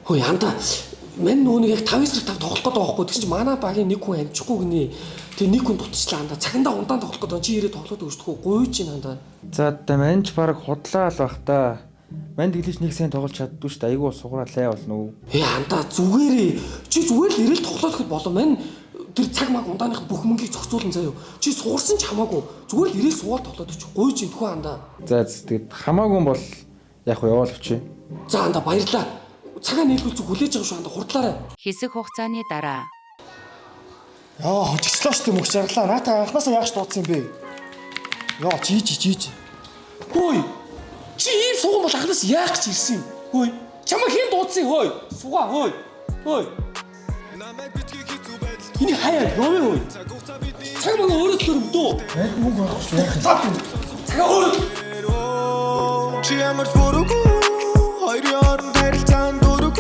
Хөөе анда мань нүг яг 5 эсрэг 5 тоглох гэдэг байхгүй. Тэгсэн чинь манай багийн нэг хүн амжихгүй гинэ. Тэгээ нэг хүн дутчихлаа анда. Цагандаа ундаан тоглох гэдэг. Чи ирээд тоглоод өгсдөггүй. Гуйж ин анда. За манж бараг худлаа л бах та. Манд гэлж нэг сайн тоглож чаддгүй шүү дээ. Айгуу сугараа лай болно уу? Анда зүгээрээ. Чи зүгээр л ирээл тоглоод хэд болов мань тэр цаг маг ундааных бүх мөнгийг зохицуулна заяа. Чи суурсан ч хамаагүй. Зүгээр л ирээл суугаад тоглоод өч. Гуйж ин тхүү анда. За тэгээд хамаагүй бол яг уу яваал өчөө. За анда баярлаа. Цагаа нийлүүлж хүлээж байгаа шүү анда хурдлаарай. Хэсэг хугацааны дараа Яа, хожигчлаа шүү дээ мөх жаргалаа. Наата анхнаасаа яах ч дуудсан юм бэ? Яа, жийж. Хөөе. Чи ийм суган бол анхнаас яах гэж ирсэн юм? Хөөе. Чамаа хэн дуудсан хөөе? Сугаа хөөе. Хөөе. Эний хаяа яваа хөөе. Цаг мага өөрөө төрөмдөө. Яг мөнгө авах шүү яах. Цагаа өөрөө Чи ямар фөрөгөө хоёр яран тарилцаанд дөрөгөө